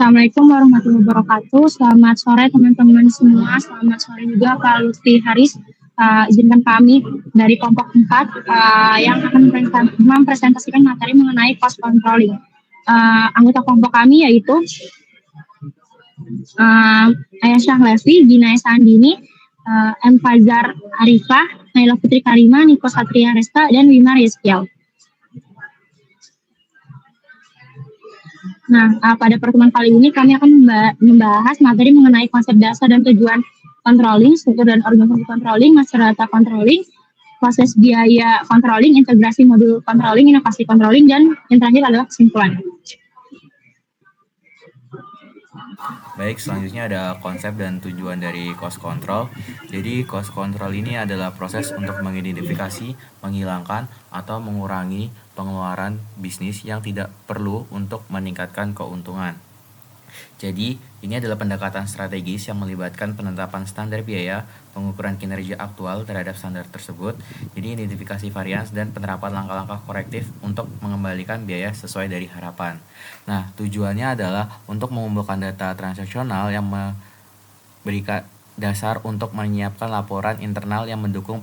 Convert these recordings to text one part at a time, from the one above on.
Assalamualaikum warahmatullahi wabarakatuh. Selamat sore teman-teman semua. Selamat sore juga Pak Lutfi Haris. Izinkan kami dari kelompok 4 yang akan mempresentasikan materi mengenai cost controlling. Anggota kelompok kami yaitu Ayah Levi, Gina Sandini, M. Fajar Arifah, Naila Putri Karima, Niko Satria Resta, dan Wima Rizkyal. Nah, pada pertemuan kali ini kami akan membahas materi mengenai konsep dasar dan tujuan controlling, struktur dan organisasi controlling, master data controlling, proses biaya controlling, integrasi modul controlling, inovasi controlling, dan yang terakhir adalah kesimpulan. Baik, selanjutnya ada konsep dan tujuan dari cost control. Jadi cost control ini adalah proses untuk mengidentifikasi, menghilangkan, atau mengurangi pengeluaran bisnis yang tidak perlu untuk meningkatkan keuntungan. Jadi, ini adalah pendekatan strategis yang melibatkan penetapan standar biaya, pengukuran kinerja aktual terhadap standar tersebut, jadi identifikasi varians dan penerapan langkah-langkah korektif untuk mengembalikan biaya sesuai dari harapan. Nah, tujuannya adalah untuk mengumpulkan data transaksional yang memberikan dasar untuk menyiapkan laporan internal yang mendukung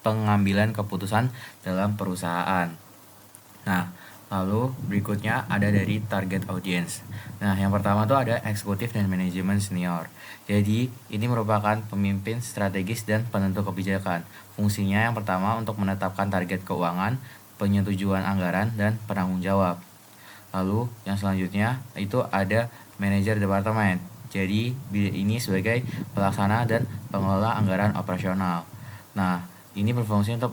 pengambilan keputusan dalam perusahaan. Nah, lalu berikutnya ada dari target audience. Nah, yang pertama tuh ada eksekutif dan manajemen senior. Jadi, ini merupakan pemimpin strategis dan penentu kebijakan. Fungsinya yang pertama untuk menetapkan target keuangan, penyetujuan anggaran, dan penanggung jawab. Lalu, yang selanjutnya itu ada manajer departemen. Jadi, ini sebagai pelaksana dan pengelola anggaran operasional. Nah, ini berfungsi untuk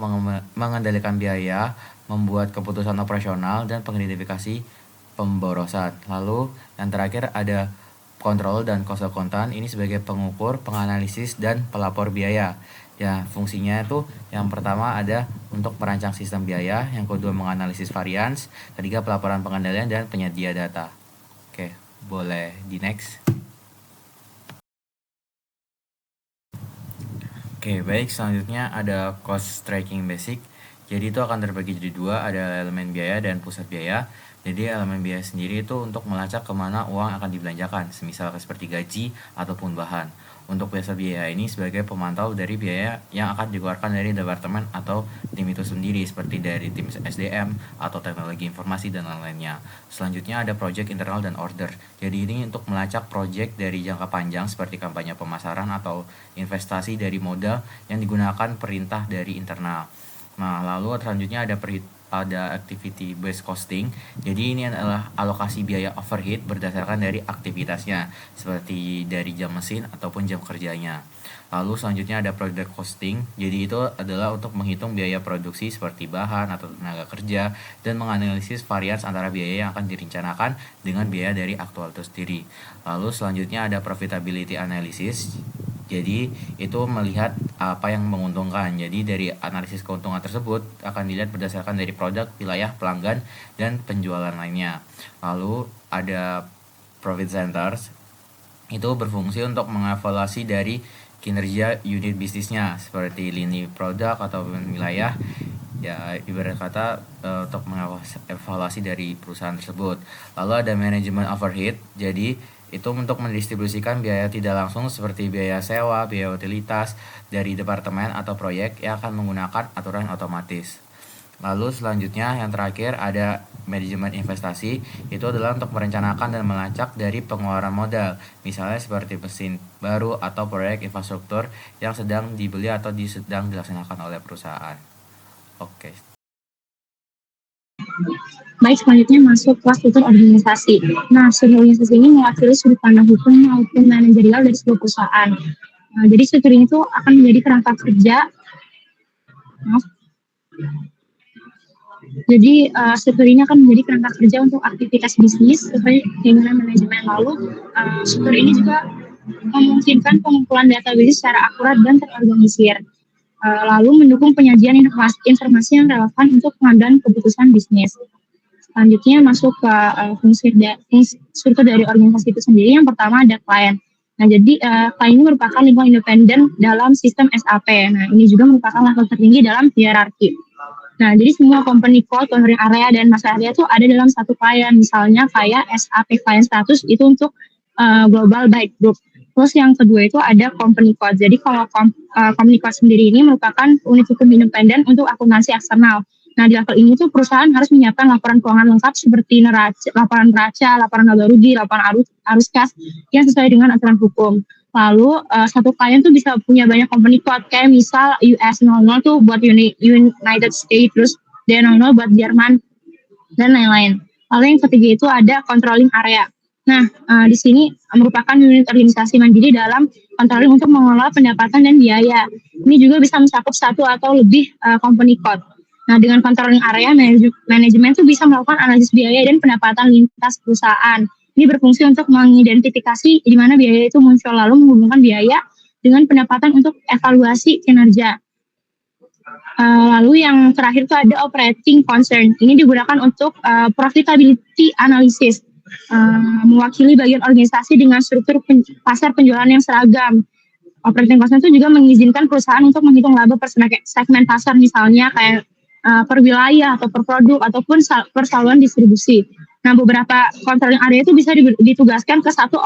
mengendalikan biaya, membuat keputusan operasional, dan mengidentifikasi pemborosan. Lalu yang terakhir ada kontrol dan cost accountant. Ini sebagai pengukur, penganalisis, dan pelapor biaya. Ya, fungsinya itu yang pertama ada untuk merancang sistem biaya, yang kedua menganalisis varians, ketiga pelaporan pengendalian dan penyedia data. Oke, boleh di next. Oke, baik, selanjutnya ada cost tracking basic. Jadi itu akan terbagi jadi dua, ada elemen biaya dan pusat biaya. Jadi elemen biaya sendiri itu untuk melacak kemana uang akan dibelanjakan, semisal seperti gaji ataupun bahan. Untuk pusat biaya ini sebagai pemantau dari biaya yang akan dikeluarkan dari departemen atau tim itu sendiri, seperti dari tim SDM atau teknologi informasi dan lain-lainnya. Selanjutnya ada project internal dan order. Jadi ini untuk melacak project dari jangka panjang seperti kampanye pemasaran atau investasi dari modal yang digunakan perintah dari internal. Nah, lalu selanjutnya ada activity based costing. Jadi ini adalah alokasi biaya overhead berdasarkan dari aktivitasnya, seperti dari jam mesin ataupun jam kerjanya. Lalu selanjutnya ada product costing. Jadi itu adalah untuk menghitung biaya produksi seperti bahan atau tenaga kerja dan menganalisis varians antara biaya yang akan direncanakan dengan biaya dari aktual itu sendiri. Lalu selanjutnya ada profitability analysis. Jadi itu melihat apa yang menguntungkan. Jadi dari analisis keuntungan tersebut akan dilihat berdasarkan dari produk, wilayah, pelanggan, dan penjualan lainnya. Lalu ada profit centers. Itu berfungsi untuk mengevaluasi dari kinerja unit bisnisnya seperti lini produk atau wilayah. Ya, ibarat kata untuk mengevaluasi dari perusahaan tersebut. Lalu ada manajemen overhead. Jadi itu untuk mendistribusikan biaya tidak langsung seperti biaya sewa, biaya utilitas dari departemen atau proyek yang akan menggunakan aturan otomatis. Lalu selanjutnya yang terakhir ada manajemen investasi. Itu adalah untuk merencanakan dan melacak dari pengeluaran modal, misalnya seperti mesin baru atau proyek infrastruktur yang sedang dibeli atau sedang dilaksanakan oleh perusahaan. Oke. Baik, selanjutnya masuk ke struktur organisasi. Nah, struktur organisasi ini mewakili sudut pandang hukum maupun manajerial dari sebuah perusahaan. Nah, jadi struktur ini tuh akan menjadi kerangka kerja. Jadi struktur ini akan menjadi kerangka kerja untuk aktivitas bisnis sesuai dengan manajemen. Lalu struktur ini juga memungkinkan pengumpulan data bisnis secara akurat dan terorganisir. Lalu mendukung penyajian informasi yang relevan untuk pengambilan keputusan bisnis. Selanjutnya masuk ke fungsi struktur dari organisasi itu sendiri. Yang pertama ada klien. Nah, jadi klien ini merupakan lingkungan independen dalam sistem SAP. Nah, ini juga merupakan level tertinggi dalam hierarki. Nah, jadi semua company code, monitoring area, dan master area itu ada dalam satu klien. Misalnya kayak SAP Client Status itu untuk Global Byte Group. Terus yang kedua itu ada company code. Jadi kalau company code sendiri ini merupakan unit hukum independen untuk akuntansi eksternal. Nah, di level ini tuh perusahaan harus menyiapkan laporan keuangan lengkap seperti laporan neraca, laporan laba rugi, laporan arus kas yang sesuai dengan aturan hukum. Lalu satu klien tuh bisa punya banyak company code, kayak misal US00 tuh buat United States, terus D00 buat Jerman, dan lain-lain. Lalu yang ketiga itu ada controlling area. Nah, di sini merupakan unit organisasi mandiri dalam controlling untuk mengelola pendapatan dan biaya. Ini juga bisa mencakup satu atau lebih company code. Nah, dengan controlling area, manajemen itu bisa melakukan analisis biaya dan pendapatan lintas perusahaan. Ini berfungsi untuk mengidentifikasi di mana biaya itu muncul, lalu menghubungkan biaya dengan pendapatan untuk evaluasi kinerja. Lalu yang terakhir itu ada operating concern. Ini digunakan untuk profitability analysis, mewakili bagian organisasi dengan struktur pasar penjualan yang seragam. Operating concern itu juga mengizinkan perusahaan untuk menghitung laba per segmen pasar, misalnya kayak per wilayah atau per produk ataupun per saluran distribusi. Nah, beberapa controlling area itu bisa ditugaskan ke satu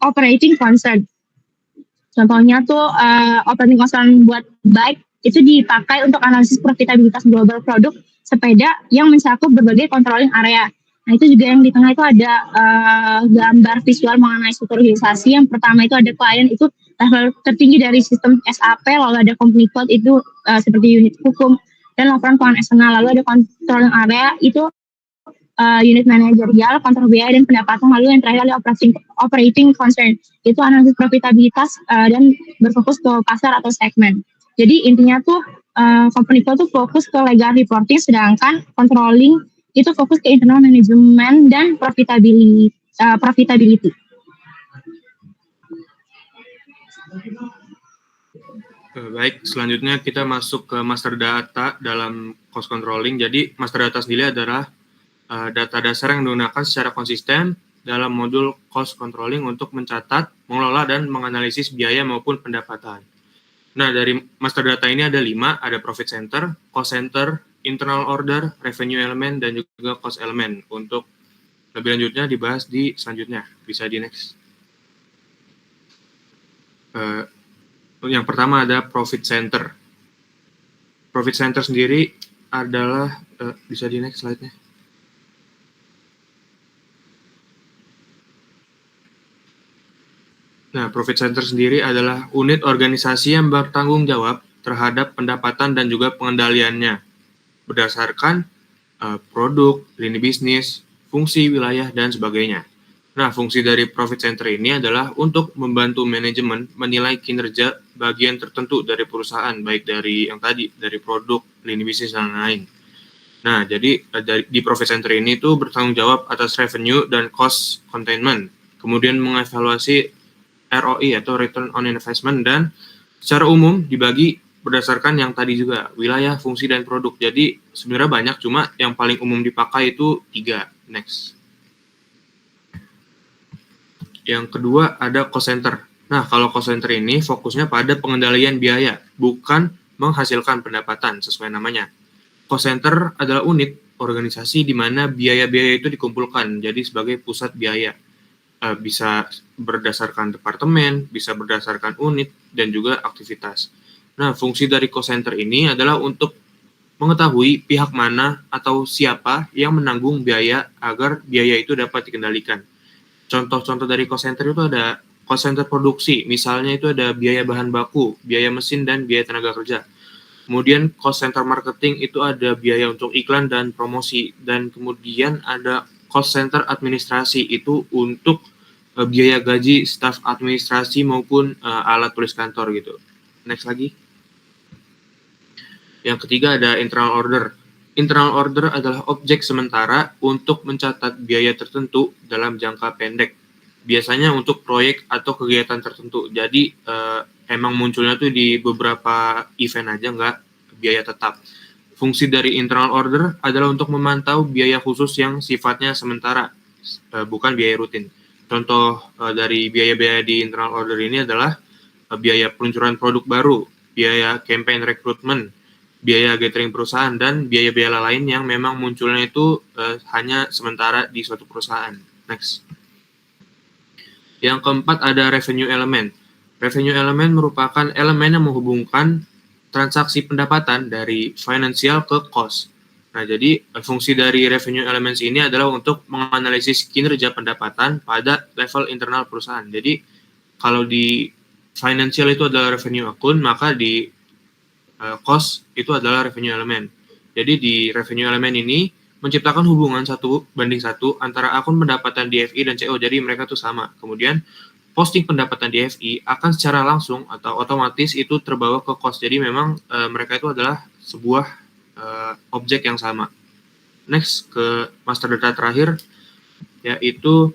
operating concern. Contohnya tuh operating concern buat bike itu dipakai untuk analisis profitabilitas global produk sepeda yang mencakup berbagai controlling area. Nah, itu juga yang di tengah itu ada gambar visual mengenai struktur organisasi. Yang pertama itu ada klien, itu level tertinggi dari sistem SAP, lalu ada company code itu seperti unit hukum dan laporan keuangan eksternal. Lalu ada controlling area itu unit manajerial, kontrol biaya dan pendapatan. Lalu yang terakhir adalah operating concern, itu analisis profitabilitas dan berfokus ke pasar atau segmen. Jadi intinya tuh company code tuh fokus ke legal reporting, sedangkan controlling itu fokus ke internal management dan profitability. Baik, selanjutnya kita masuk ke master data dalam cost controlling. Jadi master data sendiri adalah data dasar yang digunakan secara konsisten dalam modul cost controlling untuk mencatat, mengelola, dan menganalisis biaya maupun pendapatan. Nah, dari master data ini ada 5, ada profit center, cost center, internal order, revenue element, dan juga cost element. Untuk lebih lanjutnya dibahas di selanjutnya. Bisa di next. Yang pertama ada profit center. Profit center sendiri adalah, bisa di next slide-nya. Nah, profit center sendiri adalah unit organisasi yang bertanggung jawab terhadap pendapatan dan juga pengendaliannya berdasarkan produk, lini bisnis, fungsi, wilayah, dan sebagainya. Nah, fungsi dari profit center ini adalah untuk membantu manajemen menilai kinerja bagian tertentu dari perusahaan, baik dari yang tadi, dari produk, lini bisnis, dan lain-lain. Nah, jadi di profit center ini tuh bertanggung jawab atas revenue dan cost containment, kemudian mengevaluasi ROI atau Return on Investment, dan secara umum dibagi berdasarkan yang tadi juga, wilayah, fungsi, dan produk. Jadi sebenarnya banyak, cuma yang paling umum dipakai itu 3. Next. Yang kedua ada cost center. Nah, kalau cost center ini fokusnya pada pengendalian biaya, bukan menghasilkan pendapatan sesuai namanya. Cost center adalah unit organisasi di mana biaya-biaya itu dikumpulkan, jadi sebagai pusat biaya. Bisa berdasarkan departemen, bisa berdasarkan unit, dan juga aktivitas. Nah, fungsi dari cost center ini adalah untuk mengetahui pihak mana atau siapa yang menanggung biaya agar biaya itu dapat dikendalikan. Contoh-contoh dari cost center itu ada cost center produksi, misalnya itu ada biaya bahan baku, biaya mesin, dan biaya tenaga kerja. Kemudian cost center marketing itu ada biaya untuk iklan dan promosi, dan kemudian ada cost center administrasi itu untuk biaya gaji staf administrasi maupun alat tulis kantor gitu. Next lagi. Yang ketiga ada internal order. Internal order adalah objek sementara untuk mencatat biaya tertentu dalam jangka pendek. Biasanya untuk proyek atau kegiatan tertentu. Jadi emang munculnya tuh di beberapa event aja, nggak biaya tetap. Fungsi dari internal order adalah untuk memantau biaya khusus yang sifatnya sementara, bukan biaya rutin. Contoh dari biaya-biaya di internal order ini adalah biaya peluncuran produk baru, biaya campaign rekrutmen, biaya gathering perusahaan, dan biaya-biaya lain yang memang munculnya itu hanya sementara di suatu perusahaan. Next. Yang keempat ada revenue element. Revenue element merupakan elemen yang menghubungkan transaksi pendapatan dari financial ke cost. Nah, jadi fungsi dari revenue elements ini adalah untuk menganalisis kinerja pendapatan pada level internal perusahaan. Jadi, kalau di financial itu adalah revenue akun, maka di cost itu adalah revenue element. Jadi, di revenue element ini menciptakan hubungan 1:1 antara akun pendapatan di FI dan CO, jadi mereka tuh sama. Kemudian, posting pendapatan di FI akan secara langsung atau otomatis itu terbawa ke cost. Jadi memang mereka itu adalah sebuah objek yang sama. Next, ke master data terakhir, yaitu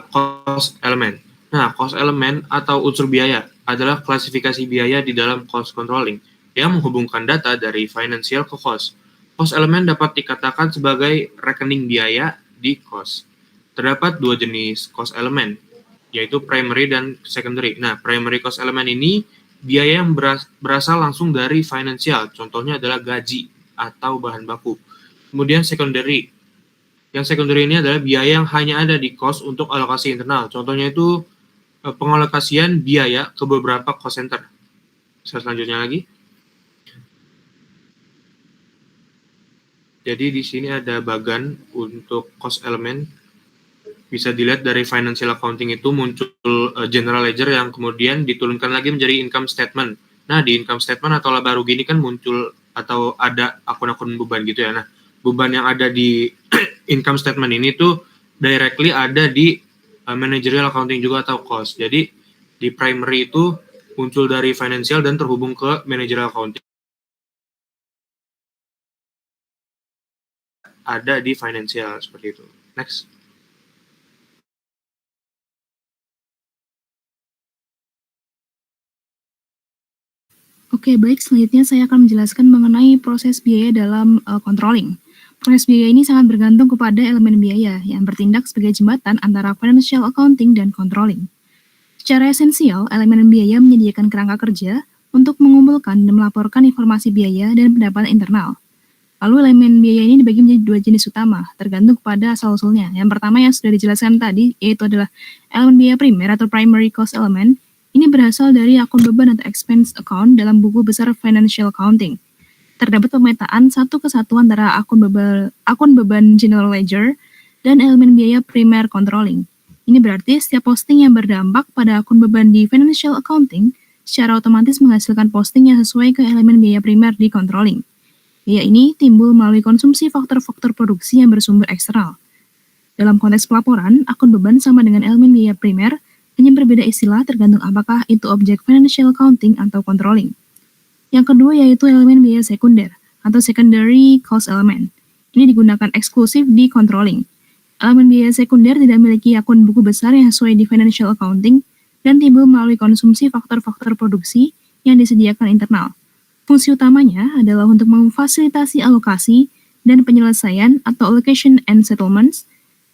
cost element. Nah, cost element atau unsur biaya adalah klasifikasi biaya di dalam cost controlling yang menghubungkan data dari financial ke cost. Cost element dapat dikatakan sebagai rekening biaya di cost. Terdapat dua jenis cost element, yaitu primary dan secondary. Nah, primary cost element ini biaya yang berasal langsung dari financial, contohnya adalah gaji atau bahan baku. Kemudian secondary. Yang secondary ini adalah biaya yang hanya ada di cost untuk alokasi internal. Contohnya itu pengalokasian biaya ke beberapa cost center. Selanjutnya lagi. Jadi di sini ada bagan untuk cost element. Bisa dilihat dari financial accounting itu muncul general ledger yang kemudian diturunkan lagi menjadi income statement. Nah, di income statement atau laba rugi ini kan muncul atau ada akun-akun beban gitu ya. Nah, beban yang ada di income statement ini tuh directly ada di managerial accounting juga atau cost. Jadi di primary itu muncul dari financial dan terhubung ke managerial accounting. Ada di financial seperti itu. Next. Oke, baik. Selanjutnya saya akan menjelaskan mengenai proses biaya dalam controlling. Proses biaya ini sangat bergantung kepada elemen biaya yang bertindak sebagai jembatan antara financial accounting dan controlling. Secara esensial, elemen biaya menyediakan kerangka kerja untuk mengumpulkan dan melaporkan informasi biaya dan pendapatan internal. Lalu elemen biaya ini dibagi menjadi dua jenis utama, tergantung kepada asal-usulnya. Yang pertama yang sudah dijelaskan tadi, yaitu adalah elemen biaya primer atau primary cost element. Ini berasal dari akun beban atau expense account dalam buku besar financial accounting. Terdapat pemetaan satu ke satu antara akun beban general ledger dan elemen biaya primer controlling. Ini berarti setiap posting yang berdampak pada akun beban di financial accounting secara otomatis menghasilkan posting yang sesuai ke elemen biaya primer di controlling. Biaya ini timbul melalui konsumsi faktor-faktor produksi yang bersumber eksternal. Dalam konteks pelaporan, akun beban sama dengan elemen biaya primer, hanya berbeda istilah tergantung apakah itu objek financial accounting atau controlling. Yang kedua yaitu elemen biaya sekunder atau secondary cost element. Ini digunakan eksklusif di controlling. Elemen biaya sekunder tidak memiliki akun buku besar yang sesuai di financial accounting dan timbul melalui konsumsi faktor-faktor produksi yang disediakan internal. Fungsi utamanya adalah untuk memfasilitasi alokasi dan penyelesaian atau allocation and settlements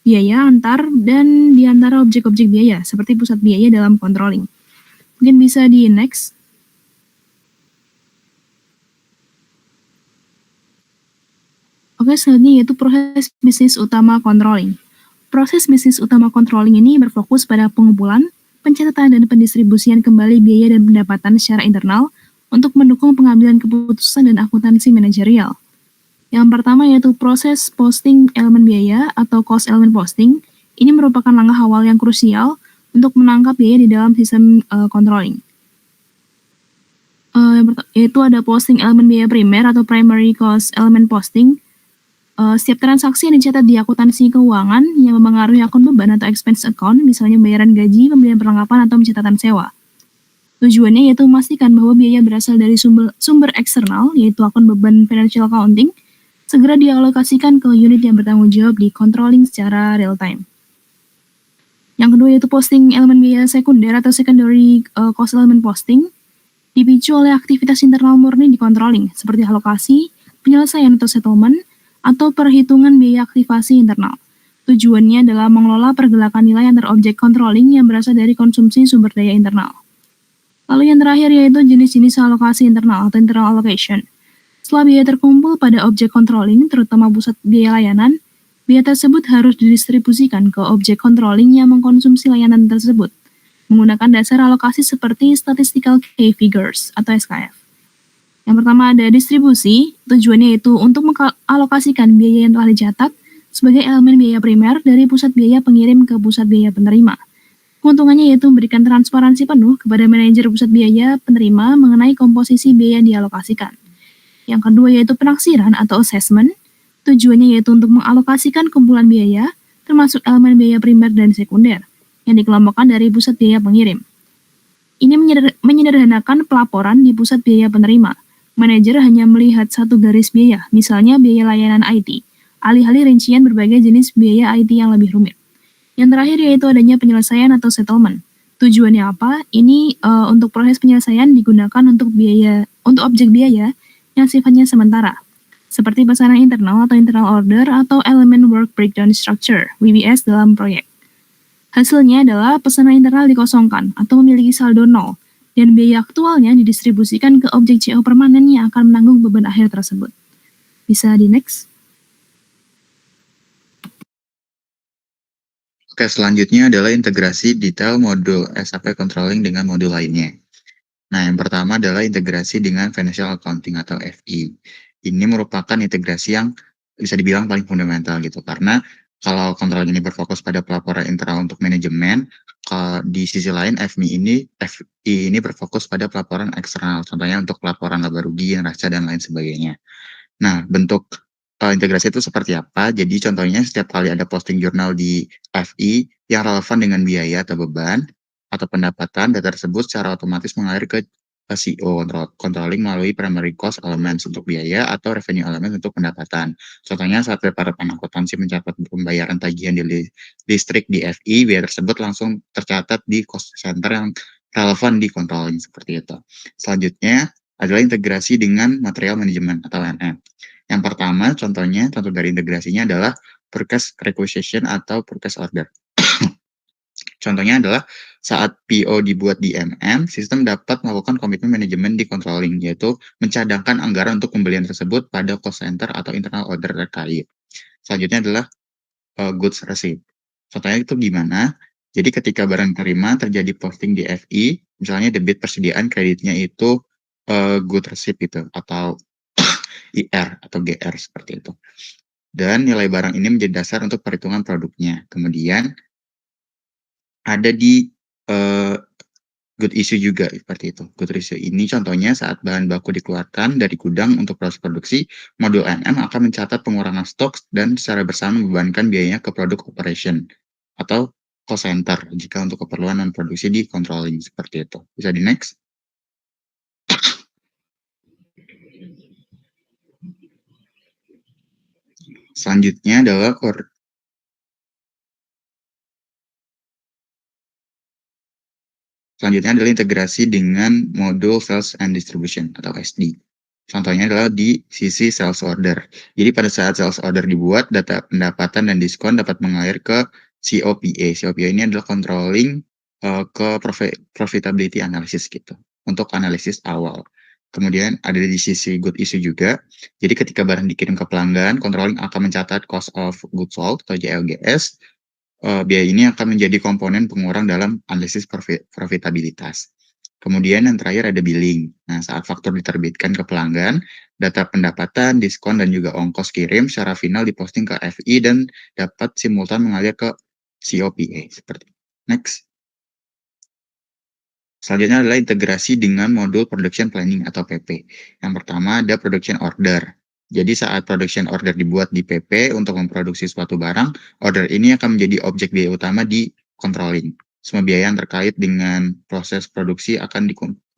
biaya antar dan di antara objek-objek biaya seperti pusat biaya dalam controlling. Mungkin bisa di next. Oke, selanjutnya yaitu proses bisnis utama controlling. Proses bisnis utama controlling ini berfokus pada pengumpulan, pencatatan dan pendistribusian kembali biaya dan pendapatan secara internal untuk mendukung pengambilan keputusan dan akuntansi manajerial. Yang pertama yaitu proses posting elemen biaya atau cost element posting. Ini merupakan langkah awal yang krusial untuk menangkap biaya di dalam sistem controlling. Yaitu ada posting elemen biaya primer atau primary cost element posting. Setiap transaksi yang dicatat di akuntansi keuangan yang mempengaruhi akun beban atau expense account, misalnya bayaran gaji, pembelian perlengkapan, atau pencatatan sewa. Tujuannya yaitu memastikan bahwa biaya berasal dari sumber eksternal, yaitu akun beban financial accounting, segera dialokasikan ke unit yang bertanggung jawab di controlling secara real time. Yang kedua yaitu posting elemen biaya sekunder atau secondary cost element posting, dipicu oleh aktivitas internal murni di controlling, seperti alokasi, penyelesaian atau settlement, atau perhitungan biaya aktivasi internal. Tujuannya adalah mengelola pergerakan nilai antar objek controlling yang berasal dari konsumsi sumber daya internal. Lalu yang terakhir yaitu jenis-jenis alokasi internal atau internal allocation. Setelah biaya terkumpul pada objek controlling, terutama pusat biaya layanan, biaya tersebut harus didistribusikan ke objek controlling yang mengkonsumsi layanan tersebut, menggunakan dasar alokasi seperti Statistical Key Figures atau SKF. Yang pertama ada distribusi, tujuannya yaitu untuk mengalokasikan biaya yang telah dicatat sebagai elemen biaya primer dari pusat biaya pengirim ke pusat biaya penerima. Keuntungannya yaitu memberikan transparansi penuh kepada manajer pusat biaya penerima mengenai komposisi biaya yang dialokasikan. Yang kedua yaitu penaksiran atau assessment, tujuannya yaitu untuk mengalokasikan kumpulan biaya, termasuk elemen biaya primer dan sekunder, yang dikelompokkan dari pusat biaya pengirim. Ini menyederhanakan pelaporan di pusat biaya penerima. Manajer hanya melihat satu garis biaya, misalnya biaya layanan IT, alih-alih rincian berbagai jenis biaya IT yang lebih rumit. Yang terakhir yaitu adanya penyelesaian atau settlement. Tujuannya apa? Ini untuk proses penyelesaian digunakan untuk objek biaya yang sifatnya sementara, seperti pesanan internal atau internal order atau elemen work breakdown structure (WBS) dalam proyek. Hasilnya adalah pesanan internal dikosongkan atau memiliki saldo nol, dan biaya aktualnya didistribusikan ke objek CO permanen yang akan menanggung beban akhir tersebut. Bisa di next. Oke, selanjutnya adalah integrasi detail modul SAP Controlling dengan modul lainnya. Nah, yang pertama adalah integrasi dengan Financial Accounting atau FI. Ini merupakan integrasi yang bisa dibilang paling fundamental gitu, karena kalau controlling ini berfokus pada pelaporan internal untuk manajemen, di sisi lain FI ini berfokus pada pelaporan eksternal, contohnya untuk pelaporan laba rugi, neraca, dan lain sebagainya. Nah, bentuk integrasi itu seperti apa? Jadi contohnya setiap kali ada posting jurnal di FI yang relevan dengan biaya atau beban atau pendapatan, data tersebut secara otomatis mengalir ke CO controlling melalui primary cost elements untuk biaya atau revenue elements untuk pendapatan. Contohnya saat departemen akuntansi mencatat pembayaran tagihan di listrik di FI, biaya tersebut langsung tercatat di cost center yang relevan di controlling, seperti itu. Selanjutnya adalah integrasi dengan material manajemen atau MM. Yang pertama, contoh dari integrasinya adalah purchase requisition atau purchase order. Contohnya adalah saat PO dibuat di MM, sistem dapat melakukan komitmen manajemen di controlling, yaitu mencadangkan anggaran untuk pembelian tersebut pada cost center atau internal order terkait. Selanjutnya adalah goods receipt. Contohnya itu gimana? Jadi ketika barang terima terjadi posting di FI, misalnya debit persediaan kreditnya itu good receipt gitu, atau IR atau GR seperti itu. Dan nilai barang ini menjadi dasar untuk perhitungan produknya. Kemudian ada di good issue juga seperti itu. Good issue ini contohnya saat bahan baku dikeluarkan dari gudang untuk proses produksi, modul MM akan mencatat pengurangan stok dan secara bersama membebankan biayanya ke produk operation atau cost center jika untuk keperluan non produksi di controlling, seperti itu. Bisa di next. Selanjutnya adalah integrasi dengan modul sales and distribution atau SD. Contohnya adalah di sisi sales order. Jadi pada saat sales order dibuat, data pendapatan dan diskon dapat mengalir ke COPA. COPA ini adalah controlling ke profitability analysis gitu, untuk analisis awal. Kemudian ada di sisi good issue juga. Jadi ketika barang dikirim ke pelanggan, controlling akan mencatat cost of goods sold atau JLGS. Biaya ini akan menjadi komponen pengurang dalam analisis profitabilitas. Kemudian yang terakhir ada billing. Nah, saat faktur diterbitkan ke pelanggan, data pendapatan, diskon, dan juga ongkos kirim secara final diposting ke FI dan dapat simultan mengalir ke COPA. Seperti next. Selanjutnya adalah integrasi dengan modul production planning atau PP. Yang pertama ada production order. Jadi saat production order dibuat di PP untuk memproduksi suatu barang, order ini akan menjadi objek biaya utama di controlling. Semua biaya yang terkait dengan proses produksi akan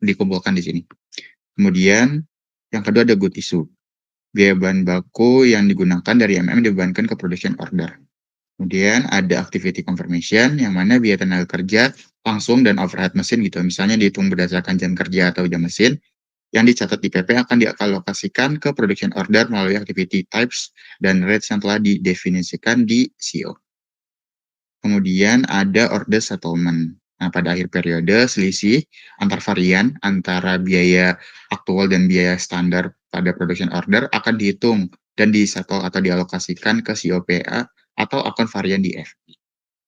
dikumpulkan di sini. Kemudian yang kedua ada good issue. Biaya bahan baku yang digunakan dari MM dibebankan ke production order. Kemudian ada activity confirmation, yang mana biaya tenaga kerja langsung dan overhead mesin gitu. Misalnya dihitung berdasarkan jam kerja atau jam mesin, yang dicatat di PP akan dialokasikan ke production order melalui activity types dan rates yang telah didefinisikan di CO. Kemudian ada order settlement. Nah, pada akhir periode, selisih antar varian antara biaya aktual dan biaya standar pada production order akan dihitung dan disettle atau dialokasikan ke COPA atau akun varian di FI.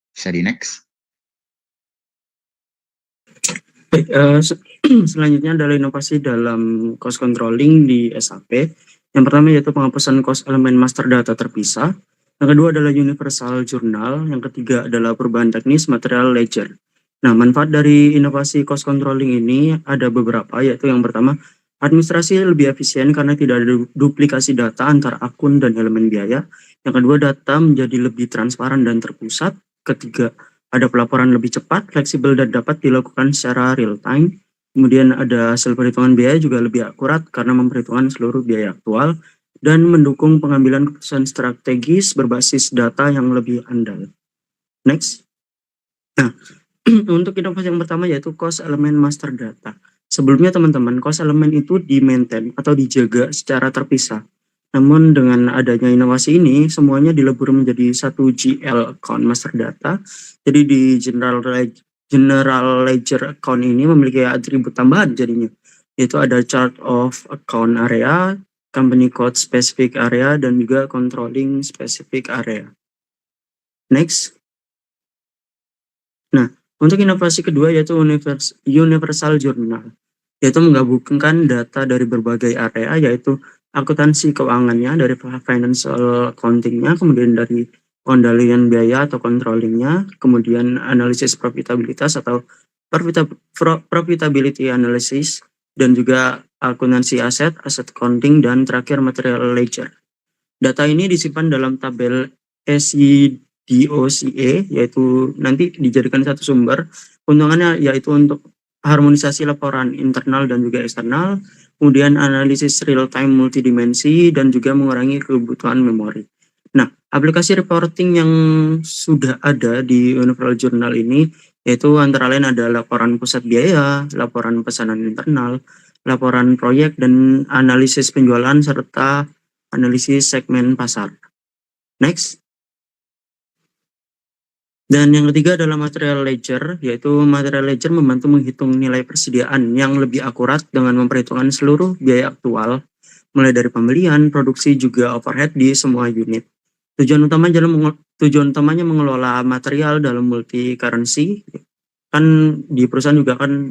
Bisa di next. Baik, selanjutnya adalah inovasi dalam cost controlling di SAP. Yang pertama yaitu penghapusan cost elemen master data terpisah. Yang kedua adalah universal journal. Yang ketiga adalah perubahan teknis material ledger. Nah, manfaat dari inovasi cost controlling ini ada beberapa, yaitu yang pertama, administrasi lebih efisien karena tidak ada duplikasi data antara akun dan elemen biaya. Yang kedua, data menjadi lebih transparan dan terpusat. Ketiga, ada pelaporan lebih cepat, fleksibel, dan dapat dilakukan secara real time. Kemudian ada hasil perhitungan biaya juga lebih akurat karena memperhitungkan seluruh biaya aktual dan mendukung pengambilan keputusan strategis berbasis data yang lebih andal. Next. Nah, untuk inovasi yang pertama yaitu cost elemen master data. Sebelumnya teman-teman, cost elemen itu di-maintain atau dijaga secara terpisah. Namun dengan adanya inovasi ini, semuanya dilebur menjadi satu GL account master data. Jadi di General Ledger account ini memiliki atribut tambahan jadinya, yaitu ada chart of account area, company code specific area, dan juga controlling specific area. Next. Nah, untuk inovasi kedua yaitu universal journal, yaitu menggabungkan data dari berbagai area, yaitu akuntansi keuangannya, dari financial accounting-nya, kemudian dari pengendalian biaya atau controlling-nya, kemudian analisis profitabilitas atau profitability analysis, dan juga akuntansi aset accounting, dan terakhir material ledger. Data ini disimpan dalam tabel SIDOCA, yaitu nanti dijadikan satu sumber. Keuntungannya yaitu untuk harmonisasi laporan internal dan juga eksternal, kemudian analisis real-time multidimensi, dan juga mengurangi kebutuhan memori. Nah, aplikasi reporting yang sudah ada di Universal Journal ini, yaitu antara lain ada laporan pusat biaya, laporan pesanan internal, laporan proyek, dan analisis penjualan, serta analisis segmen pasar. Next. Dan yang ketiga adalah material ledger, yaitu material ledger membantu menghitung nilai persediaan yang lebih akurat dengan memperhitungkan seluruh biaya aktual, mulai dari pembelian, produksi, juga overhead di semua unit. Tujuan utamanya mengelola material dalam multi currency. Kan di perusahaan juga kan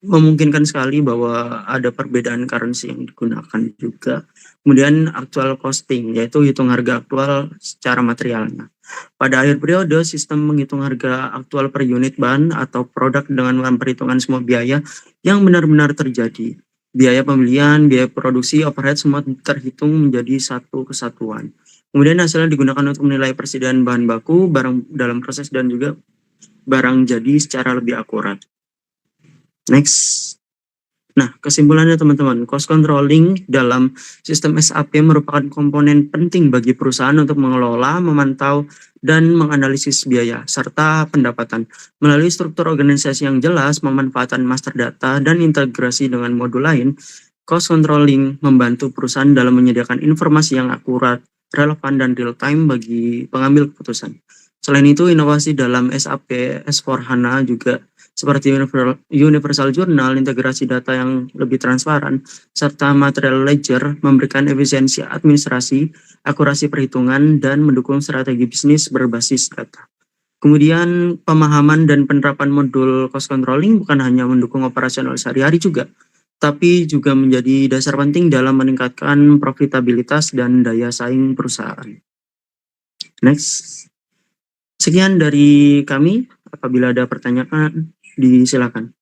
memungkinkan sekali bahwa ada perbedaan currency yang digunakan juga. Kemudian actual costing, yaitu hitung harga aktual secara materialnya. Pada akhir periode, sistem menghitung harga aktual per unit bahan atau produk dengan memperhitungkan semua biaya yang benar-benar terjadi. Biaya pembelian, biaya produksi, overhead semua terhitung menjadi satu kesatuan. Kemudian hasilnya digunakan untuk menilai persediaan bahan baku, barang dalam proses, dan juga barang jadi secara lebih akurat. Next. Nah, kesimpulannya teman-teman, cost controlling dalam sistem SAP merupakan komponen penting bagi perusahaan untuk mengelola, memantau, dan menganalisis biaya, serta pendapatan. Melalui struktur organisasi yang jelas, pemanfaatan master data, dan integrasi dengan modul lain, cost controlling membantu perusahaan dalam menyediakan informasi yang akurat, relevan, dan real-time bagi pengambil keputusan. Selain itu, inovasi dalam SAP S/4HANA juga seperti universal journal, integrasi data yang lebih transparan, serta material ledger memberikan efisiensi administrasi, akurasi perhitungan, dan mendukung strategi bisnis berbasis data. Kemudian pemahaman dan penerapan modul cost controlling bukan hanya mendukung operasional sehari-hari juga, tapi juga menjadi dasar penting dalam meningkatkan profitabilitas dan daya saing perusahaan. Next. Sekian dari kami. Apabila ada pertanyaan, disilakan.